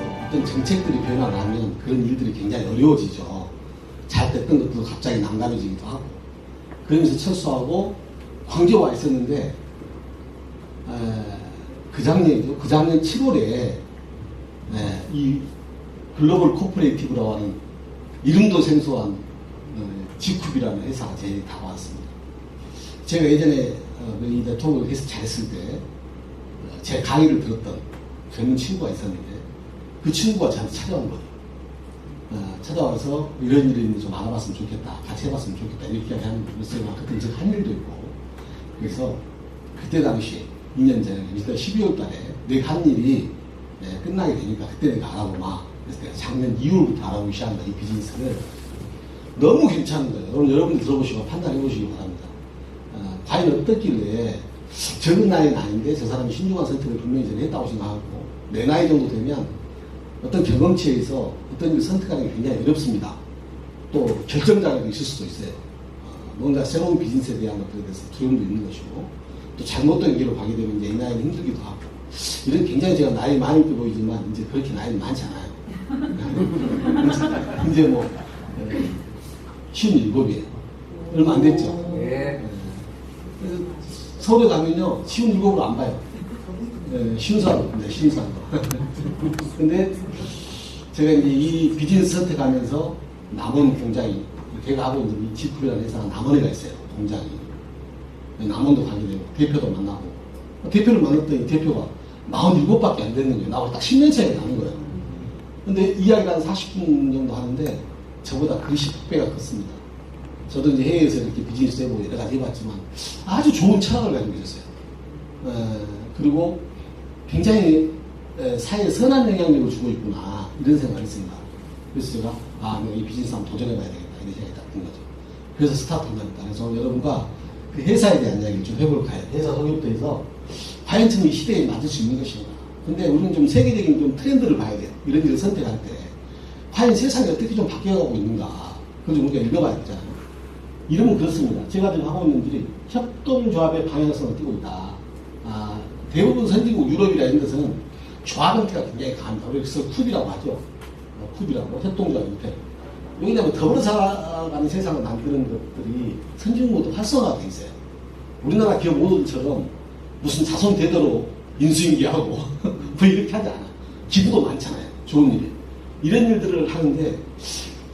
어떤 정책들이 변화나면 그런 일들이 굉장히 어려워지죠. 잘 됐던 것도 갑자기 난감해지기도 하고. 그러면서 철수하고 광주에 와 있었는데 그 작년 7월에 이 글로벌 코퍼레이티브라고 하는 이름도 생소한 G쿱이라는 회사가 제일 다가왔습니다. 제가 예전에 이 대통령을 해서 잘했을 때 제 강의를 들었던 젊은 친구가 있었는데 그 친구가 저한테 찾아온 거예요. 찾아와서 이런 일을 좀 알아봤으면 좋겠다. 같이 해봤으면 좋겠다. 이렇게 하는데 그때 이제 한 일도 있고. 그래서 그때 당시에 2년 전에 일단 12월 달에 내가 한 일이 끝나게 되니까 그때 내가 알아보마. 그래서 내가 작년 2월부터 알아보기 시작한 거야. 이 비즈니스를. 너무 괜찮은 거예요. 오늘 여러분들 들어보시고 판단해 보시기 바랍니다. 과연 어떻길래 적은 나이는 아닌데 저 사람이 신중한 선택을 분명히 전에 했다고 생각하고 내 나이 정도 되면 어떤 경험치에서 어떤 일을 선택하는 게 굉장히 어렵습니다. 또 결정장애도 있을 수도 있어요. 뭔가 새로운 비즈니스에 대한 것들에 대해서 두려움도 있는 것이고 또 잘못된 길로 가게 되면 이제 이 나이는 힘들기도 하고 이런 굉장히 제가 나이 많이 있게 보이지만 이제 그렇게 나이는 많지 않아요. 이제 뭐 57이에요. 얼마 안 됐죠. 그래서 서울에 가면요 57으로 안 봐요. 신사로. 근데 제가 이제 이 비즈니스 선택하면서 남원 공장이 제가 하고 있는 이 G쿱이라는 회사가 남원에가 있어요. 공장이. 남원도 가게 되고 대표도 만나고 대표를 만났더니 대표가 47밖에 안 됐는 거예요. 나하고 딱 10년 차이가 나는 거예요. 근데 이야기가 한 40분 정도 하는데 저보다 글이 10배가 컸습니다. 저도 이제 해외에서 이렇게 비즈니스 해보고 여러 가지 해봤지만 아주 좋은 철학을 가지고 있었어요. 그리고 굉장히 사회에 선한 영향력을 주고 있구나 이런 생각을 했습니다. 그래서 제가 내가 이 비즈니스 한번 도전해봐야 되겠다 이런 생각이 딱 든 거죠. 그래서 스타트한다. 그래서 여러분과 그 회사에 대한 이야기를 좀 해볼까요? 회사 소개부터 해서 과연 지금 이 시대에 맞을 수 있는 것인가. 근데 우리는 좀 세계적인 좀 트렌드를 봐야 돼요. 이런 일을 선택할 때 과연 세상이 어떻게 좀 바뀌어가고 있는가. 그걸 좀 우리가 읽어봐야 되잖아요. 이름은 그렇습니다. 제가 지금 하고 있는 일이 협동조합의 방향성을 띠고 있다. 대부분 선진국 유럽이라 이런 데서는 조합 형태가 굉장히 강합니다. 그래서 쿱이라고 하죠. 쿱이라고 협동조합 형태. 여기다 더불어 살아가는 세상을 만드는 것들이 선진국도 활성화되어 있어요. 우리나라 기업 모델처럼 무슨 자손 대대로 인수인계하고 뭐 이렇게 하지 않아. 기부도 많잖아요. 좋은 일이. 이런 일들을 하는데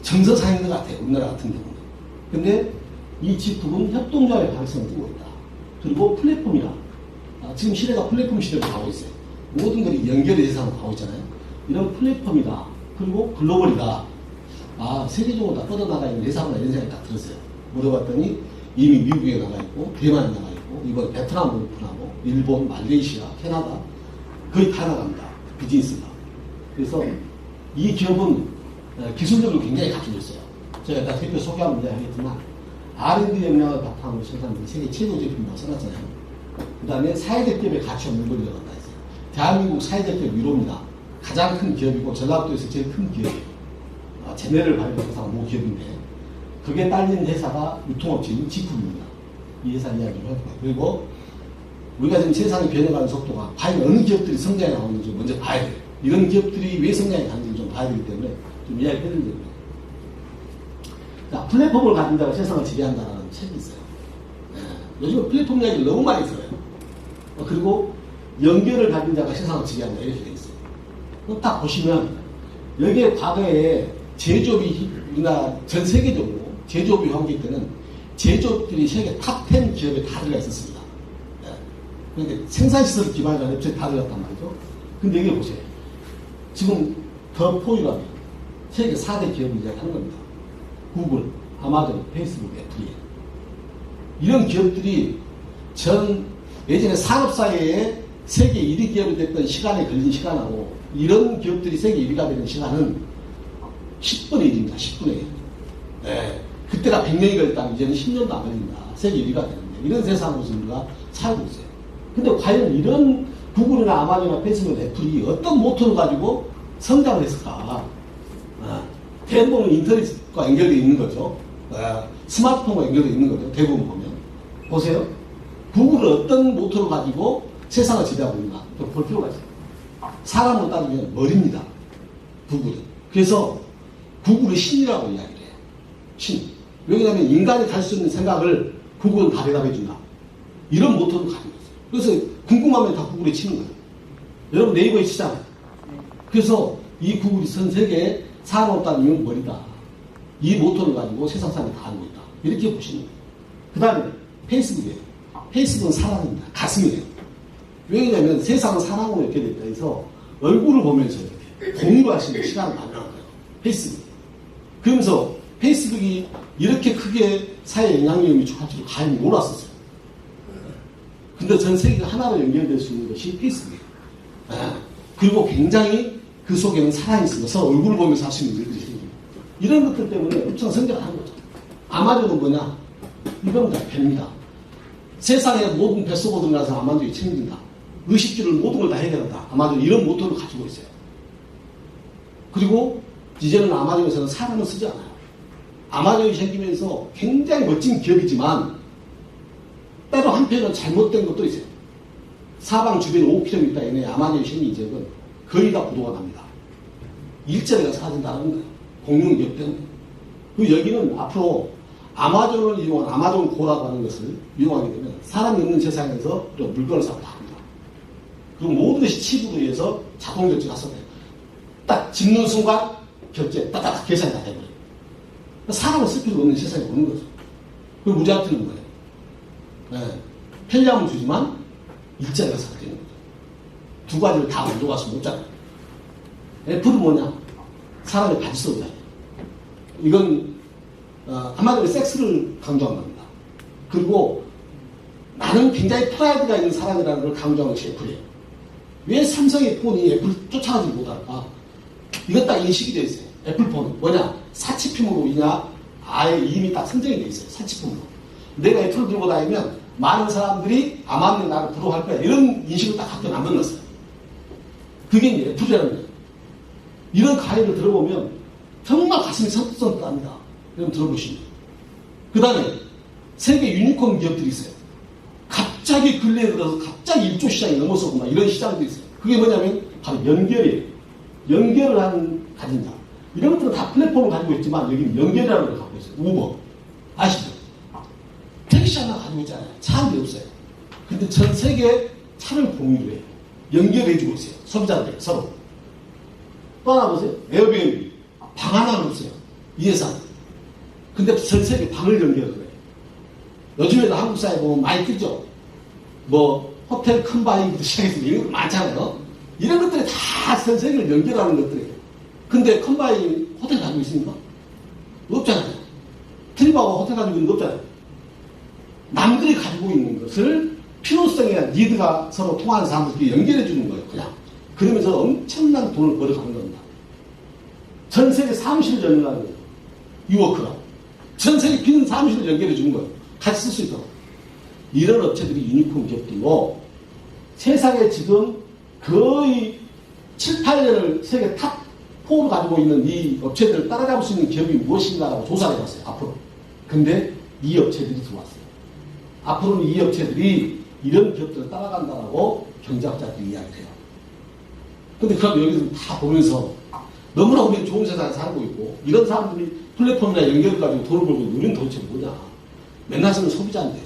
정서사인 것 같아요. 우리나라 같은 경우는. 근데 이 G쿱은 협동조합의 방향성을 띠고 있다. 그리고 플랫폼이다. 지금 시대가 플랫폼 시대로 가고 있어요. 모든 것이 연결의 세상으로 가고 있잖아요. 이런 플랫폼이다. 그리고 글로벌이다. 세계적으로 다 뻗어나가 있는 회사구나 이런 생각이 딱 들었어요. 물어봤더니 이미 미국에 나가 있고 대만에 나가 있고 이번 베트남으로 오픈하고 일본, 말레이시아, 캐나다 거의 다 나갑니다. 비즈니스가. 그래서 이 기업은 기술력을 굉장히 갖추고 있어요. 제가 일단 대표 소개하면 하겠지만 R&D 역량을 바탕으로 생산된 세계 최고 제품이라고 써놨잖아요. 그 다음에 사회적 기업의 가치 없는 걸 들어간다 했어요. 대한민국 사회적 기업 1호입니다. 가장 큰 기업이고 전라도에서 제일 큰 기업이에요. 제네럴 발전사가 모기업인데 그게 딸린 회사가 유통업체인 G쿱입니다. 이 회사 이야기를 해볼까요? 그리고 우리가 지금 세상이 변해가는 속도가 과연 어느 기업들이 성장해 나오는지 먼저 봐야 돼요. 이런 기업들이 왜 성장해 가는지 좀 봐야 되기 때문에 좀 이야기 해드리려고요. 자, 플랫폼을 가진 자가 세상을 지배한다는 책이 있어요. 요즘 플랫폼 이야기를 너무 많이 들어요. 그리고 연결을 가진 자가 세상을 지배한다 이렇게 되어 있어요. 딱 보시면 여기에 과거에 제조업이 우리나라 전 세계적으로 제조업이 환기 때는 제조업들이 세계 탑10 기업에 다 들어가 있었습니다. 그런데 생산시설 기반으로 한 업체에 다 들어갔단 말이죠. 근데 여기 보세요. 지금 더 포유라면 세계 4대 기업이 이야기하는 겁니다. 구글, 아마존, 페이스북, 애플이에요. 이런 기업들이 예전에 산업사회에 세계 1위 기업이 됐던 시간에 걸린 시간하고 이런 기업들이 세계 1위가 되는 시간은 10분의 1입니다. 10분의 1. 네. 그때가 100년이 걸렸다면 이제는 10년도 안 걸린다. 세계 1위가 되는데 이런 세상으로서 우리가 살고 있어요. 근데 과연 이런 구글이나 아마존이나 페이스북, 애플이 어떤 모토를 가지고 성장을 했을까? 대부분은 인터넷과 연결되어 있는 거죠. 스마트폰과 연결되어 있는 거죠. 대부분 보면. 보세요. 구글은 어떤 모토를 가지고 세상을 지배하고 있나 좀 볼 필요가 있어요. 사람으로 따지면 머리입니다. 구글은. 그래서 구글의 신이라고 이야기를 해요. 신. 왜냐하면 인간이 갈 수 있는 생각을 구글은 다 대답해 준다. 이런 모토를 가지고 있어요. 그래서 궁금하면 다 구글에 치는 거예요. 여러분 네이버에 치잖아요. 그래서 이 구글이 전 세계에 살아없다는 이유는 머리다. 이 모토를 가지고 세상 사람이 다 알고 있다. 이렇게 보시는 거예요. 그 다음에 페이스북이에요. 페이스북은 사랑입니다. 가슴이에요. 왜냐하면 세상은 사랑으로 이렇게 됐다 해서 얼굴을 보면서 이렇게 공유할 수 있는 시간을 만드는 거예요. 페이스북. 그러면서 페이스북이 이렇게 크게 사회에 영향력이 미쳐갈 줄 감히 몰랐었어요. 근데 전 세계가 하나로 연결될 수 있는 것이 페이스북이에요. 그리고 굉장히 그 속에는 사랑이 있어서 얼굴을 보면서 할 수 있는 일들이 생깁니다. 이런 것들 때문에 엄청 성장하는 거죠. 아마존은 뭐냐? 이건 다 배입니다. 세상의 모든 뱃속으로 들어가서 아마존이 책임진다. 의식주를 모든 걸 다 해결한다. 아마존 이런 모토를 가지고 있어요. 그리고 이제는 아마존에서는 사람을 쓰지 않아요. 아마존이 생기면서 굉장히 멋진 기업이지만 때로 한편은 잘못된 것도 있어요. 사방 주변 5km 이내에 아마존 생긴 지역은 거의 다 부도가 납니다. 일자리가 사라진다는 거예요. 공룡기업 때문에. 그 여기는 앞으로 아마존을 이용한 아마존 고라고 하는 것을 이용하게 되면 사람이 없는 세상에서 물건을 사고 다 합니다. 그리고 모든 것이 칩으로 의해서 자동 결제가 쏟아요. 딱 집는 순간 결제 딱딱 계산이 다 돼버려요. 사람을 쓸 필요가 없는 세상이 오는 거죠. 그리고 무제한트는 거예요. 네. 편리함을 주지만 일자리가 사라지는 거죠. 두 가지를 다 만족할 수 없잖아요. 애플은 뭐냐? 사람이 가질 수 없잖아요. 이건 한마디로 섹스를 강조한 겁니다. 그리고 나는 굉장히 프라이드가 있는 사람이라는 걸 강조한 것이 애플이에요. 왜 삼성의 폰이 애플을 쫓아가지 못할까? 이것 딱 인식이 되어 있어요. 애플폰은 뭐냐? 사치품으로 인하 아예 이미 딱 선정이 되어 있어요. 사치품으로. 내가 애플을 들고 다니면 많은 사람들이 아마는 나를 부러워할 거야. 이런 인식을 딱 갖고 만들었어요. 그게 이제 애플이라는 거예요. 이런 가해를 들어보면 정말 가슴이 선뜻선뜻합니다. 여러분 들어보시면. 그 다음에 세계 유니콘 기업들이 있어요. 갑자기 근래에 들어서 갑자기 1조 시장이 넘어서고 막 이런 시장도 있어요. 그게 뭐냐면 바로 연결이에요. 연결을 하는 가진 자. 이런 것들은 다 플랫폼을 가지고 있지만 여기는 연결이라는 걸 갖고 있어요. 우버. 아시죠? 택시 하나 가지고 있잖아요. 차 한 대 없어요. 근데 전 세계에 차를 공유를 해요. 연결해주고 있어요. 소비자들 서로. 또 하나 보세요. 에어비앤비. 방 하나는 없어요. 이 회사. 근데 전 세계 방을 연결을 해요. 요즘에도 한국 사회 보면 많이 뜨죠. 뭐 호텔 컴바인부터 시작해서 이런 거 많잖아요. 이런 것들이 다 전 세계를 연결하는 것들이에요. 근데 컴바인 호텔 가지고 있습니까? 없잖아요. 트립하고 호텔 가지고 있는 거 없잖아요. 남들이 가지고 있는 것을 필요성이나 니드가 서로 통하는 사람들끼리 연결해 주는 거예요. 그냥. 그러면서 엄청난 돈을 벌어가는 겁니다. 전 세계 사무실을 연결하는 거예요. 유워크라고. 전 세계 비는 사무실을 연결해 주는 거예요. 같이 쓸 수 있도록. 이런 업체들이 유니콘 기업들이고 세상에 지금 거의 7, 8년을 세계 탑4로 가지고 있는 이 업체들을 따라잡을 수 있는 기업이 무엇인가라고 조사를 해봤어요. 앞으로. 근데 이 업체들이 들어왔어요. 앞으로는 이 업체들이 이런 기업들을 따라간다라고 경제학자들이 이야기를 해요. 근데 그럼 여기서 다 보면서 너무나 우리는 좋은 세상에 살고 있고 이런 사람들이 플랫폼이나 연결을 가지고 돈을 벌고 우리는 도대체 뭐냐. 맨날 쓰는 소비자인데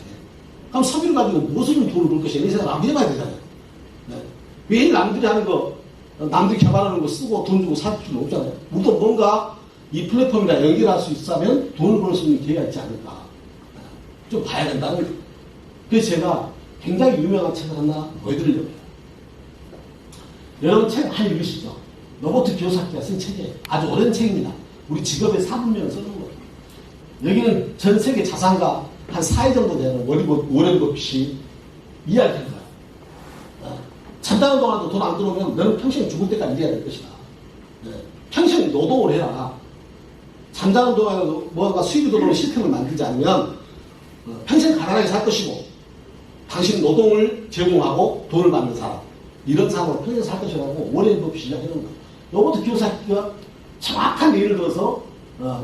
그럼 소비를 가지고 무엇을 돈을 벌 것이냐 이 생각을 한번 해봐야 되잖아요. 네. 왜 남들이 하는 거 남들이 개발하는 거 쓰고 돈 주고 살 필요는 없잖아요. 우리도 뭔가 이 플랫폼이나 연결할 수 있다면 돈을 벌 수 있는 기회가 있지 않을까. 좀 봐야 된다는 거예요. 그래서 제가 굉장히 유명한 책을 하나 보여드리려고 해요. 여러분 책 많이 읽으시죠? 로버트 기요사키가 쓴 책이에요. 아주 오랜 책입니다. 우리 직업의 4분면을 쓰는 거예요. 여기는 전 세계 자산가 한 4회 정도 되는 워렌 버핏이 이야기한 거예요. 잠자는 동안도 돈 안 들어오면 너는 평생 죽을 때까지 일해야 될 것이다. 평생 노동을 해라. 잠자는 동안에도 뭔가 수입이 들어오는 시스템을 만들지 않으면 평생 가난하게 살 것이고 당신 노동을 제공하고 돈을 받는 사람 이런 사람으로 평생 살 것이라고 워렌 버핏이 이야기하는 거예요. 로버트 기요사키가 정확한 예를 들어서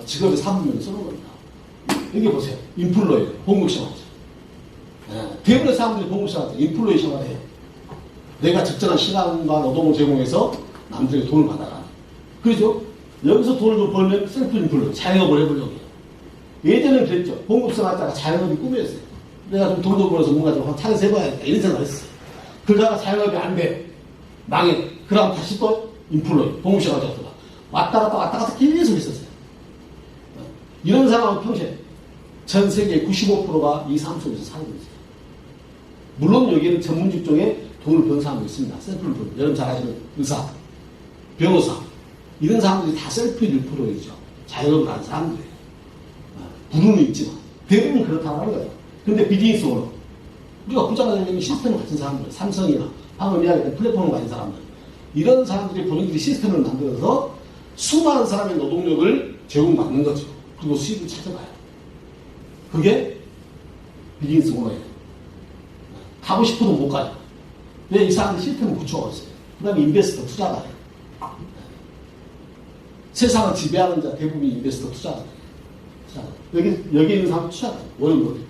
직업의 3분면을 쓰는 겁니다. 여기 보세요. 인플로이예요. 봉급 생활이죠. 대부분의 사람들이 봉급 생활이죠. 인플로이 생활을 해요. 내가 적절한 시간과 노동을 제공해서 남들에게 돈을 받아라. 그렇죠? 여기서 돈을 좀 벌면 셀프 인플루, 자영업을 해보려고 해요. 예전에는 그랬죠. 공급성학자가 자영업이 꿈이었어요. 내가 좀 돈도 벌어서 뭔가 좀 차려서 해봐야겠다. 이런 생각을 했어요. 그러다가 자영업이 안 돼. 망해. 그럼 다시 또 인플루, 공급성학자가 왔다 갔다 계속 있었어요. 이런 사람은 평생 전 세계 95%가 이 삶 속에서 살고 있어요. 물론 여기는 전문 직종에 돈을 버는 사람도 있습니다. 셀프 인플루. 여러분 잘 아시는 의사, 변호사. 이런 사람들이 다 셀프 인플루이죠. 자영업을 하는 사람들이에요. 부르는 있지만 대부분 그렇다고 하는 거예요. 근데 비즈니스 오너, 우리가 부자가 되려면 시스템을 가진 사람들, 삼성이나 방금 이야기했던 플랫폼을 가진 사람들, 이런 사람들이 본인들이 시스템을 만들어서 수많은 사람의 노동력을 제공받는 거죠. 그리고 수익을 찾아가요. 그게 비즈니스 오너예요. 가고 싶어도 못 가요. 왜? 이 사람들 시스템을 구축하고 있어요. 그 다음에 인베스터 투자가 해요. 세상을 지배하는 자 대부분이 인베스터 투자가 해요. 여기 있는 사람 투자가 해요. 워런 버핏도.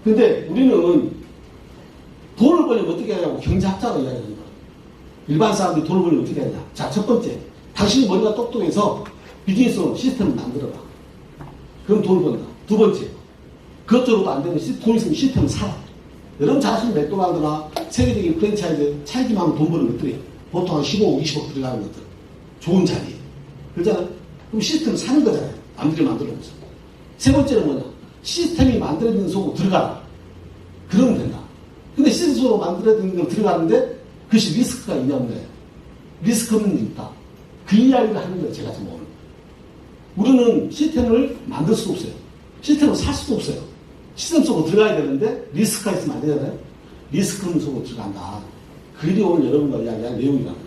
근데 우리는 돈을 벌려면 어떻게 하냐고 경제학자가 이야기하는 거예요. 일반 사람들이 돈을 벌려면 어떻게 하냐. 자, 첫 번째. 당신이 머리가 똑똑해서 비즈니스 시스템을 만들어라. 그럼 돈을 번다. 두 번째. 그것저것도 안 되면 돈 있으면 시스템을 사라. 여러분 잘 아시는 맥도날드나 세계적인 프랜차이즈 차리기만 하면 돈 버는 것들이 보통 한 15억, 20억 들어가는 것들. 좋은 자리. 그러잖아요. 그럼 시스템을 사는 거잖아요. 남들이 만들어놓고서. 세 번째는 뭐냐. 시스템이 만들어진 속으로 들어가라. 그러면 된다. 근데 시스템으로 만들어진 거 들어가는데 그것이 리스크가 있냐 없냐. 리스크는 있다. 그 이야기를 하는 거예요. 제가 지금 오늘. 우리는 시스템을 만들 수도 없어요. 시스템을 살 수도 없어요. 시스템 속으로 들어가야 되는데 리스크가 있으면 안 되잖아요. 리스크는 속으로 들어간다. 그게 오늘 여러분과 이야기할 내용이라는 거예요.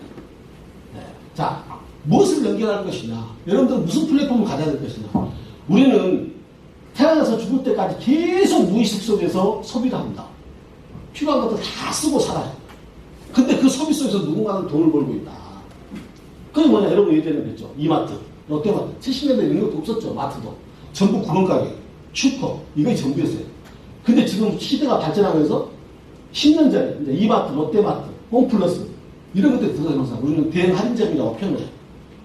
네. 자, 무엇을 연결할 것이냐. 여러분들은 무슨 플랫폼을 가져야 될 것이냐. 우리는 태어나서 죽을 때까지 계속 무의식 속에서 소비를 합니다. 필요한 것들 다 쓰고 살아요. 근데 그 소비 속에서 누군가는 돈을 벌고 있다. 그게 뭐냐. 여러분 예전에 그랬죠. 이마트, 롯데마트. 70년대 이런 것도 없었죠. 마트도. 전부 구멍가게, 슈퍼. 이게 전부였어요. 근데 지금 시대가 발전하면서 10년 전에 이제 이마트, 롯데마트, 홈플러스 이런 것들이 들어가면서 우리는 대형 할인점이라고 표현을 해요.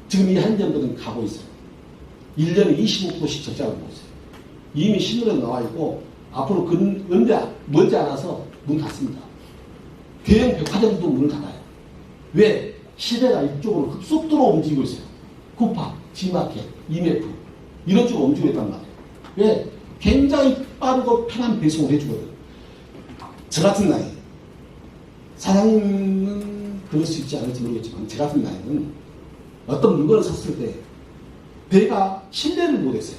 지금 이 할인점들은 가고 있어요. 1년에 25%씩 적자를 보고 있어요. 이미 신문에 나와 있고 앞으로 멀지 않아서 문 닫습니다. 대형 백화점도 문을 닫아요. 왜? 시대가 이쪽으로 급속도로 움직이고 있어요. 쿠팡, G마켓, 이메프 이런 쪽으로 움직이고 있단 말이에요. 왜? 굉장히 빠르고 편한 배송을 해주거든. 저 같은 나이, 사장님은 그럴 수 있지 않을지 모르겠지만 저 같은 나이는 어떤 물건을 샀을 때 내가 신뢰를 못했어요.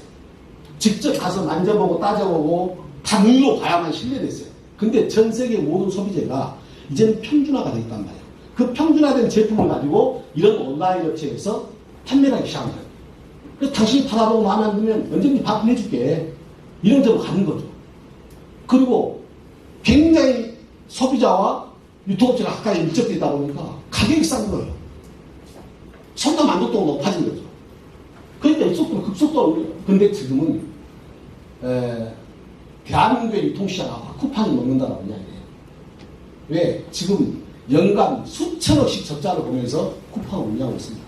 직접 가서 만져보고 따져보고 당위로 봐야만 신뢰됐어요. 근데 전 세계 모든 소비재가 이제는 평준화가 되어 있단 말이에요. 그 평준화된 제품을 가지고 이런 온라인 업체에서 판매를 하기 시작한 거예요. 그래서 당신이 받아보고 마음에 안 들면 언제든지 반품해줄게. 이런 데로 가는 거죠. 그리고 굉장히 소비자와 유통업체가 가까이 밀접되어 있다 보니까 가격이 싼 거예요. 소비자 만족도가 높아진 거죠. 그러니까 입속도가 급속도로 올려요. 근데 지금은 대한민국의 유통시장하고 쿠팡이 먹는다라고 이야기해요. 왜? 지금 연간 수천억씩 적자를 보면서 쿠팡을 운영하고 있습니다.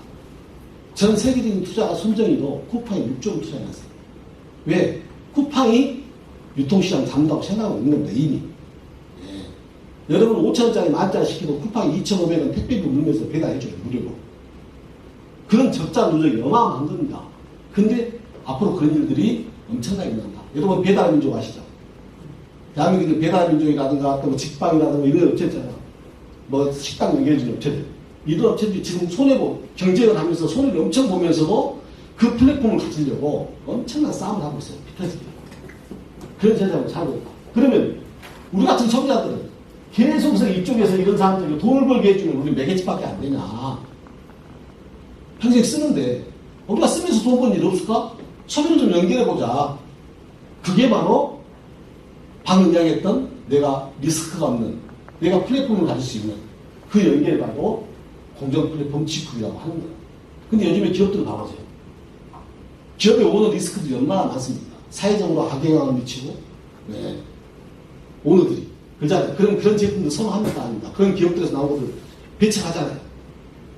전 세계적인 투자가 손정이도 쿠팡에 6조를 투자해놨어요. 왜? 쿠팡이 유통시장 잡는다고 생각하고 있는 겁니다. 이미. 예. 여러분 5,000원짜리 만짜리 시키고 쿠팡이 2,500원 택배비 누르면서 배달해줘요. 무료로. 그런 적자 누적이 어마어마한 겁니다. 근데 앞으로 그런 일들이 엄청나게 일어난다. 여러분 배달민족 아시죠? 대한민국의 배달민족이라든가 또 직방이라든가 이런 업체 있잖아요. 뭐 식당 연결해주는 업체들. 이런 업체들이 지금 손해보, 경쟁을 하면서 손해를 엄청 보면서도 그 플랫폼을 가지려고 엄청난 싸움을 하고 있어요. 피터지기. 그런 세상을 살고 있다. 그러면 우리 같은 소비자들은 계속해서 이쪽에서 이런 사람들이 돈을 벌게 해주면 우리 매개치밖에 안 되냐. 평생 쓰는데 우리가 쓰면서 돈 버는 일 없을까? 소비를 좀 연결해보자. 그게 바로 방금 이야기했던 내가 리스크가 없는 내가 플랫폼을 가질 수 있는 그 연결이 바로 공정 플랫폼 G풀이라고 하는 거예요. 근데 요즘에 기업들을 봐보세요. 기업의 오너 리스크들이 얼마나 많습니까? 사회적으로 악영향을 미치고, 네. 오너들이. 그러잖아요. 그런 제품들 선호합니까? 아닙니까? 그런 기업들에서 나온 것들 배척하잖아요.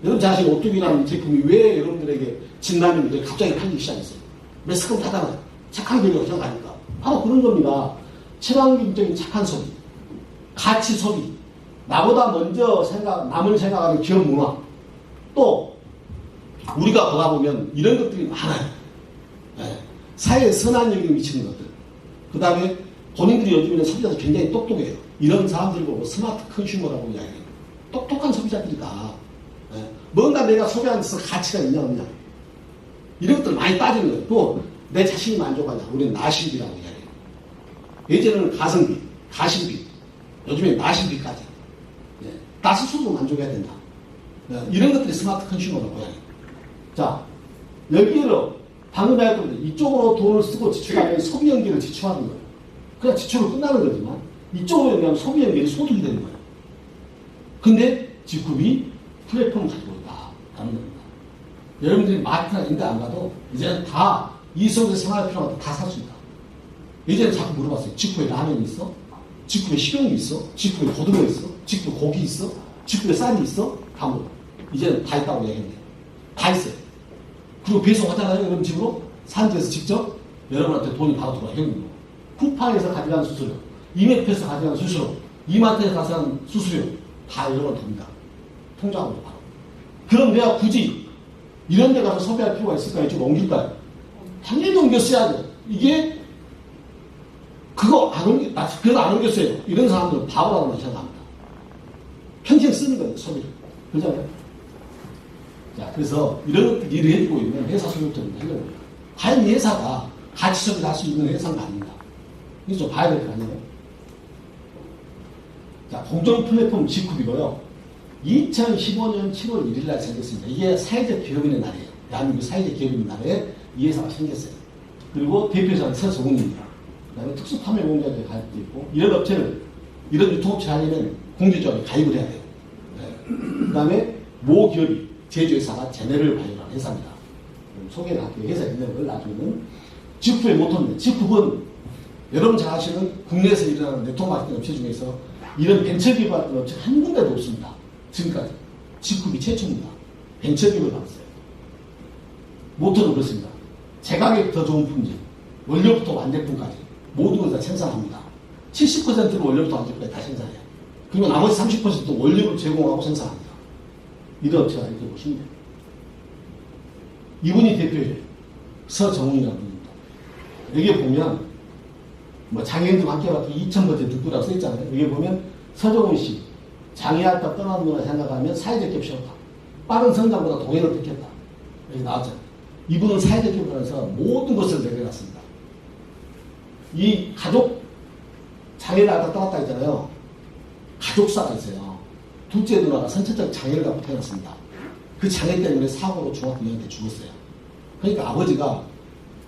여러분 잘 아시는 오뚜기라는 제품이 왜 여러분들에게 진라면이 갑자기 팔리기 시작했어요? 매스컴 타잖아요. 착한 결과가 생각하니까. 바로 그런 겁니다. 친환경적인 착한 소비, 가치 소비, 나보다 먼저 남을 생각하는 기업 문화, 또 우리가 보다 보면 이런 것들이 많아요. 네. 사회에 선한 영향을 미치는 것들. 그 다음에 본인들이 요즘에는 소비자도 굉장히 똑똑해요. 이런 사람들 보고 스마트 컨슈머라고 이야기해요. 똑똑한 소비자들이다. 네. 뭔가 내가 소비하는 데서 가치가 있냐 없냐. 이런 것들 많이 따지는 거예요. 또 내 자신이 만족하냐. 우리는 나신비라고 이야기해요. 예전에는 가성비, 가심비, 요즘에 나신비까지. 네. 나 스스로 만족해야 된다. 네. 이런 것들이 스마트 컨슈머라고 이야기해요. 자, 여기로 방금 말했던 이쪽으로 돈을 쓰고 지출하면 소비 연계를 지출하는 거예요. 그냥 지출로 끝나는 거지만 이쪽으로 연계하면 소비 연계이 소득이 되는 거예요. 근데 직급이 플랫폼을 가지고 있다. 라는 겁니다. 여러분들이 마트나 인데 안 가도 이제는 다 이 속에서 생활할 필요가 다 살 수 있다. 예전에 자꾸 물어봤어요. 직구에 라면이 있어? 직구에 식용유 있어? 직구에 고등어 있어? 직구에 고기 있어? 직구에 쌀이 있어? 다 물어. 이제는 다 있다고 얘기했네요. 다 있어요. 그리고 배송하잖아요. 여러분 집으로. 산지에서 직접 여러분한테 돈이 바로 들어와요. 현금으로. 쿠팡에서 가져간 수수료, 이메페에서 가져간 수수료, 이마트에서 가져간 수수료 다 여러분 됩니다. 통장으로 바로. 그럼 내가 굳이 이런 데 가서 소비할 필요가 있을까요? 이쪽으로 옮길까요? 당연히 옮겼어야죠. 이게 그래도 안 옮겼어요. 이런 사람들은 바보라고 생각합니다. 평생 쓰는 거예요. 소비를. 그렇잖아요? 자, 그래서 이런 것들 일을 해주고 있는 회사 소유업자입니다. 과연 이 회사가 가치 소비를 할 수 있는 회사가 아닙니다. 이거 좀 봐야 될 거 아니에요? 자, 공정 플랫폼 G컵이고요. 2015년 7월 1일 날 생겼습니다. 이게 사회적 기업인의 날이에요. 대한민국 사회적 기업인의 날에 이 회사가 생겼어요. 그리고 대표자는 서정훈입니다. 그 다음에 특수판매공장에 가입되어 있고, 이런 업체는, 이런 유통업체를 하려면 공제조합에 가입을 해야 돼요. 네. 그 다음에 모 기업이 제조회사가 제네럴 바이오라는 회사입니다. 소개를 할게요. 회사 이름을 나중에는. 지프의 모토입니다. 지프는 여러분 잘 아시는 국내에서 일어나는 네트워크 마케팅 업체 중에서 이런 벤처기업 업체 한 군데도 없습니다. 지금까지. 지프이 최초입니다. 벤처기업을 받았어요. 모토도 그렇습니다. 제 가격이 더 좋은 품질, 원료부터 완제품까지 모든 걸 다 생산합니다. 70%를 원료부터 완제품까지 다 생산해요. 그리고 나머지 30%도 원료를 제공하고 생산합니다. 이런 업체가 이렇게 보시면 돼요. 이분이 대표예요. 서정훈이라는 분입니다. 여기 보면 뭐 장애인들과 함께 받은 2000번째 득구라고 써있잖아요. 여기 보면 서정훈 씨 장애할까 떠나는 거라 생각하면 사회적 갭이 없다. 빠른 성장보다 동행을 택했다. 여기 나왔잖아요. 이분은 사회적 갭을 하면서 모든 것을 내려놨습니다. 이 가족 장애를 앓다 떠났다 했잖아요. 가족사가 있어요. 둘째 누나가 선천적 장애를 갖고 태어났습니다. 그 장애 때문에 사고로 중학교 2학년 때 죽었어요. 그러니까 아버지가,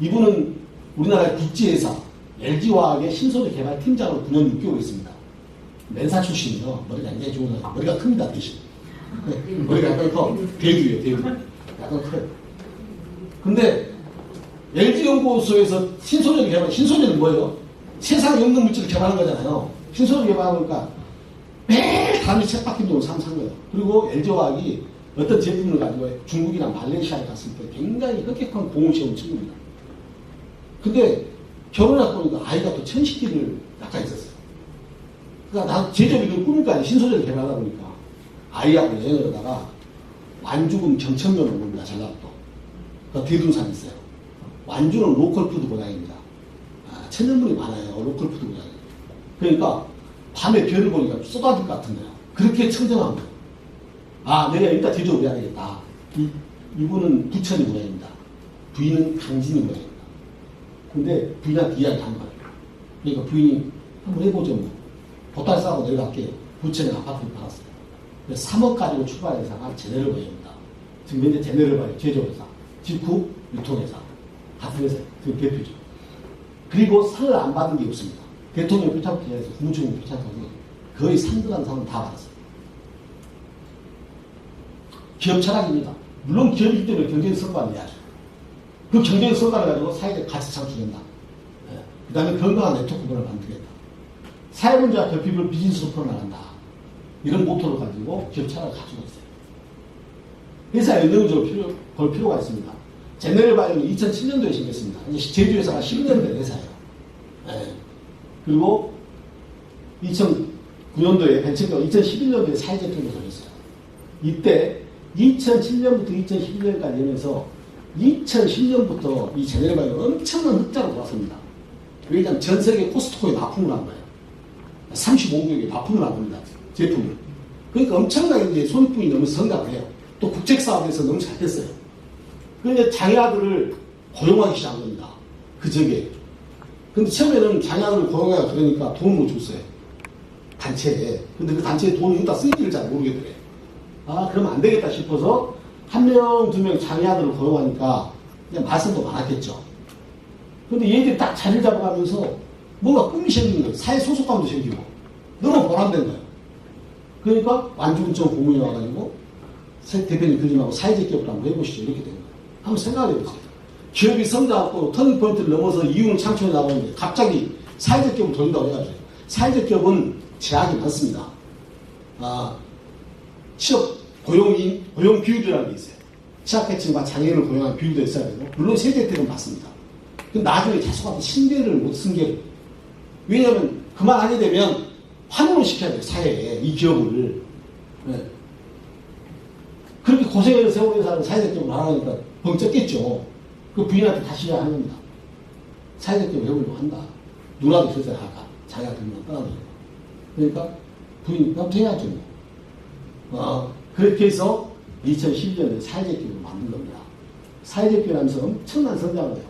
이분은 우리나라의 국제회사 LG화학의 신소재 개발 팀장으로 9년 6개월 있습니다. 맨사 출신이요. 머리가 굉장히 좋은 아이. 머리가 큽니다, 대신. 머리가 약간 커. 대두예요, 대두. 약간 커요. 근데 LG연구소에서 신소재를 개발, 신소재는 뭐예요? 세상에 없는 물질을 개발한 거잖아요. 신소재 개발하니까 매일 단위 책밖에 돈을 산 거예요. 그리고 LG화학이 어떤 제품을 가지고 중국이나 말레이시아에 갔을 때 굉장히 흑격한 공을 세운 친구입니다. 근데 결혼하고 보니까 아이가 또 천식기를 약간 있었어요. 그러니까 나 제조업이 그 꿈일 거 아니에요. 신소재를 개발하다 보니까 아이하고 여행을 하다가 완주군 경천면 온 겁니다. 전라북도. 그 대둔산이 있어요. 완주는 로컬푸드 고장입니다. 천연물이 많아요. 로컬푸드 고장. 그러니까 밤에 별을 보니까 쏟아질 것 같은 거예요. 그렇게 청정한 거예요. 내가 일단 제조업을 해야 되겠다. 이분은 부천이 고향입니다. 부인은 강진이 고향입니다. 근데 부인한테 이야기한 거예요. 그러니까 부인이 한번 해보죠. 뭐. 보따리 싸고 내려갈게요. 부천에 아파트를 팔았어요. 3억 가지고 출발한 회사가 제네럴 바이오입니다. 지금 현재 제네럴 바이오 제조회사, 직후 유통회사, 같은 회사, 그 대표죠. 그리고 상을 안 받은 게 없습니다. 대통령 표창장에서 국무총리 표창장이 거의 상들한 상은 다 받았어요. 기업 철학입니다. 물론 기업이기 때문에 경제적 성과를 내야죠. 그 경제적 성과를 가지고 사회적 가치 창출한다. 그 다음에 건강한 네트워크를 만들겠다. 사회문제와 결핍을 비즈니스로 풀어나간다. 이런 모토를 가지고 기업 철학을 가지고 있어요. 회사에 연령적으로 볼 필요가 있습니다. 제너럴 바이오는 2007년도에 생겼습니다. 이제 제주회사가 10년 된 회사예요. 예. 그리고 2009년도에 벤처가 2011년도에 사회적 경영을 정했어요. 이때 2007년부터 2011년까지 하면서 2010년부터 이 제너럴 바이오가 엄청난 흑자로 돌았습니다. 왜냐하면 전 세계 코스트코에 납품을 한 거예요. 35개국에 납품을 한 겁니다. 제품을. 그러니까 엄청나게 이제 손익분이 너무 성장을 해요. 또 국책사업에서 너무 잘 됐어요. 그런데 장애아들을 고용하기 시작한 겁니다. 그 적에. 근데 처음에는 장애아들을 고용하기가 그러니까 돈을 못 줬어요. 단체에. 근데 그 단체에 돈이 어디다 쓰인지를 잘 모르겠더래. 아, 그러면 안 되겠다 싶어서 한 명, 두 명 장애아들을 고용하니까 그냥 말씀도 많았겠죠. 근데 얘들이 딱 자리를 잡아가면서 뭔가 꿈이 생기는 거예요. 사회 소속감도 생기고. 너무 보람된 거예요. 그러니까 완주군청 공무원이 와가지고 대표님 그림하고 사회적 기업을 한번 해보시죠. 이렇게 된 거예요. 한번 생각을 해보세요. 기업이 성장하고 터닝포인트를 넘어서 이윤을 창출해 나가는데 갑자기 사회적 기업을 돌린다고 해가지고 사회적 기업은 제약이 많습니다. 취업 고용 비율이라는 게 있어요. 취약계층과 장애인을 고용하는 비율도 있어야 되고 물론 세제 혜택은 받습니다. 근데 나중에 자수하고 신뢰를 못 승계를. 왜냐하면 그만하게 되면 환원을 시켜야 돼요. 사회에 이 기업을. 네. 그렇게 고생해서 세월회사를 사회적 기업을 하라니까 벙쪘겠죠. 그 부인한테 다시 해야 하는 겁니다. 사회적 기업을 해보려고 한다. 누나도 그래서 할까? 자기가 들면 떠나버리고. 그러니까 부인이 그럼 해야죠. 그렇게 해서 2012년에 사회적 기업을 만든 겁니다. 사회적 기업을 하면서 엄청난 성장을 해요.